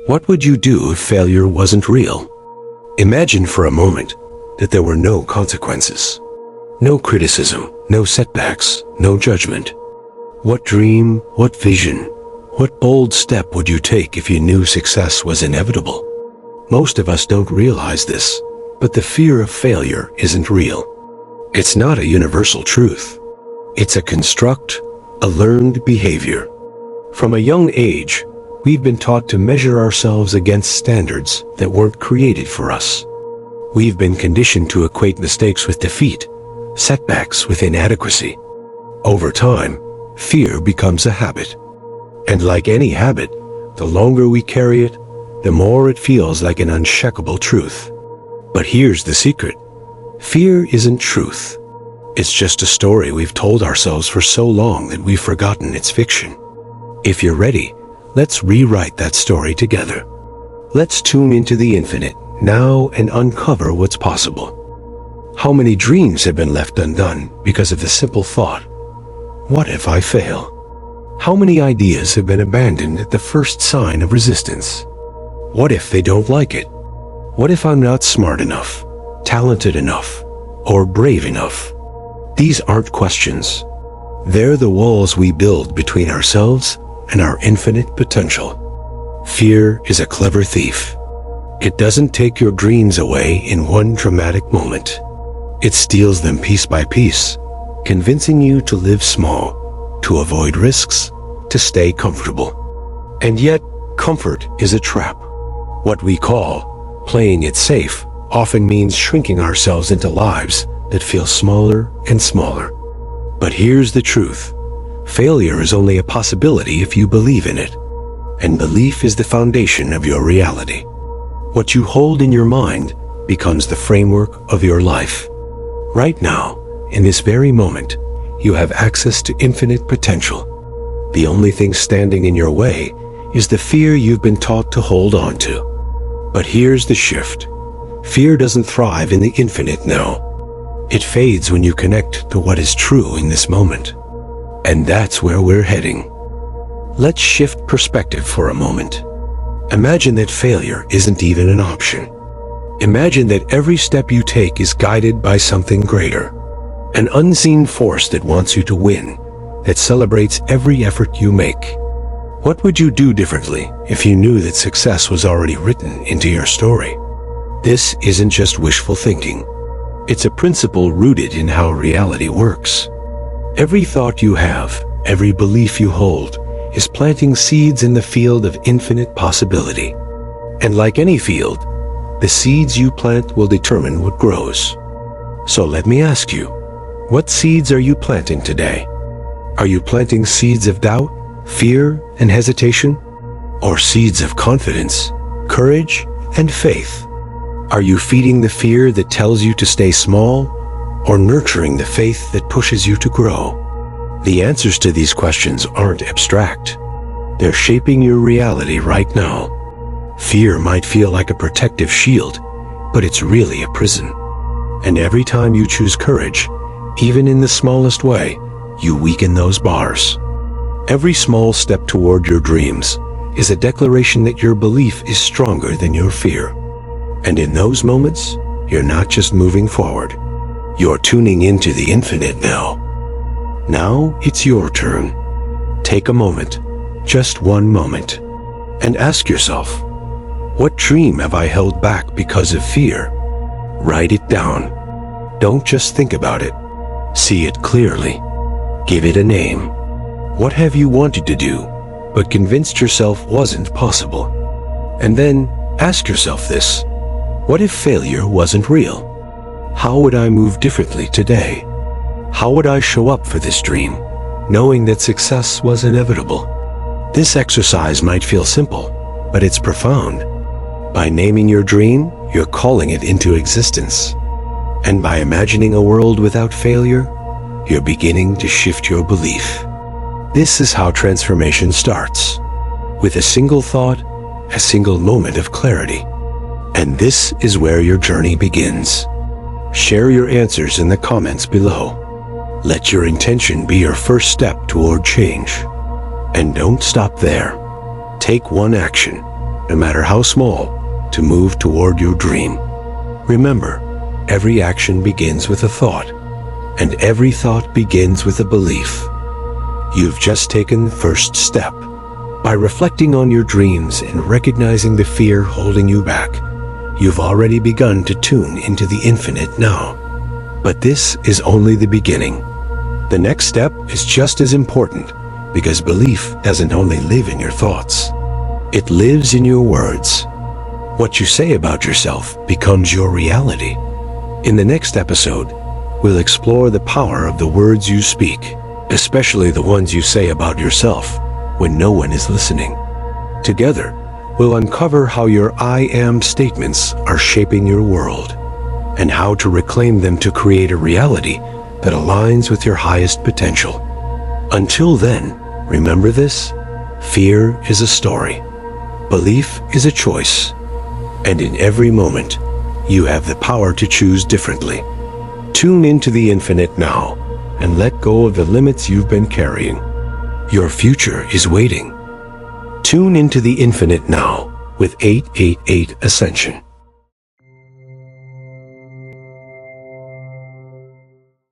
What would you do if failure wasn't real? Imagine for a moment that there were no consequences. No criticism, no setbacks, no judgment. What dream, what vision, what bold step would you take if you knew success was inevitable? Most of us don't realize this, but the fear of failure isn't real. It's not a universal truth. It's a construct, a learned behavior. From a young age, we've been taught to measure ourselves against standards that weren't created for us. We've been conditioned to equate mistakes with defeat, setbacks with inadequacy. Over time, fear becomes a habit. And like any habit, the longer we carry it, the more it feels like an unshakable truth. But here's the secret. Fear isn't truth. It's just a story we've told ourselves for so long that we've forgotten it's fiction. If you're ready, let's rewrite that story together. Let's tune into the infinite now and uncover what's possible. How many dreams have been left undone because of the simple thought, what if I fail? How many ideas have been abandoned at the first sign of resistance? What if they don't like it? What if I'm not smart enough, talented enough, or brave enough? These aren't questions. They're the walls we build between ourselves and our infinite potential. Fear is a clever thief. It doesn't take your dreams away in one dramatic moment. It steals them piece by piece, convincing you to live small, to avoid risks, to stay comfortable. And yet, comfort is a trap. What we call playing it safe often means shrinking ourselves into lives that feel smaller and smaller. But here's the truth. Failure is only a possibility if you believe in it. And belief is the foundation of your reality. What you hold in your mind becomes the framework of your life. Right now, in this very moment, you have access to infinite potential. The only thing standing in your way is the fear you've been taught to hold on to. But here's the shift. Fear doesn't thrive in the infinite now. It fades when you connect to what is true in this moment. And that's where we're heading. Let's shift perspective for a moment. Imagine that failure isn't even an option. Imagine that every step you take is guided by something greater. An unseen force that wants you to win, that celebrates every effort you make. What would you do differently if you knew that success was already written into your story? This isn't just wishful thinking. It's a principle rooted in how reality works. Every thought you have, every belief you hold, is planting seeds in the field of infinite possibility. And like any field, the seeds you plant will determine what grows. So let me ask you, what seeds are you planting today? Are you planting seeds of doubt, fear, and hesitation? Or seeds of confidence, courage, and faith? Are you feeding the fear that tells you to stay small, or nurturing the faith that pushes you to grow? The answers to these questions aren't abstract. They're shaping your reality right now. Fear might feel like a protective shield, but it's really a prison. And every time you choose courage, even in the smallest way, you weaken those bars. Every small step toward your dreams is a declaration that your belief is stronger than your fear. And in those moments, you're not just moving forward. You're tuning into the infinite now. Now it's your turn. Take a moment, just one moment, and ask yourself, what dream have I held back because of fear? Write it down. Don't just think about it. See it clearly. Give it a name. What have you wanted to do, but convinced yourself wasn't possible? And then ask yourself this. What if failure wasn't real? How would I move differently today? How would I show up for this dream, knowing that success was inevitable? This exercise might feel simple, but it's profound. By naming your dream, you're calling it into existence. And by imagining a world without failure, you're beginning to shift your belief. This is how transformation starts. With a single thought, a single moment of clarity. And this is where your journey begins. Share your answers in the comments below. Let your intention be your first step toward change. And don't stop there. Take one action, no matter how small, to move toward your dream. Remember, every action begins with a thought, and every thought begins with a belief. You've just taken the first step. By reflecting on your dreams and recognizing the fear holding you back, you've already begun to tune into the infinite now. But this is only the beginning. The next step is just as important, because belief doesn't only live in your thoughts. It lives in your words. What you say about yourself becomes your reality. In the next episode, we'll explore the power of the words you speak, especially the ones you say about yourself when no one is listening. Together, we'll uncover how your I am statements are shaping your world, and how to reclaim them to create a reality that aligns with your highest potential. Until then, remember this: fear is a story, belief is a choice, and in every moment, you have the power to choose differently. Tune into the infinite now, and let go of the limits you've been carrying. Your future is waiting. Tune into the infinite now with 888 Ascension.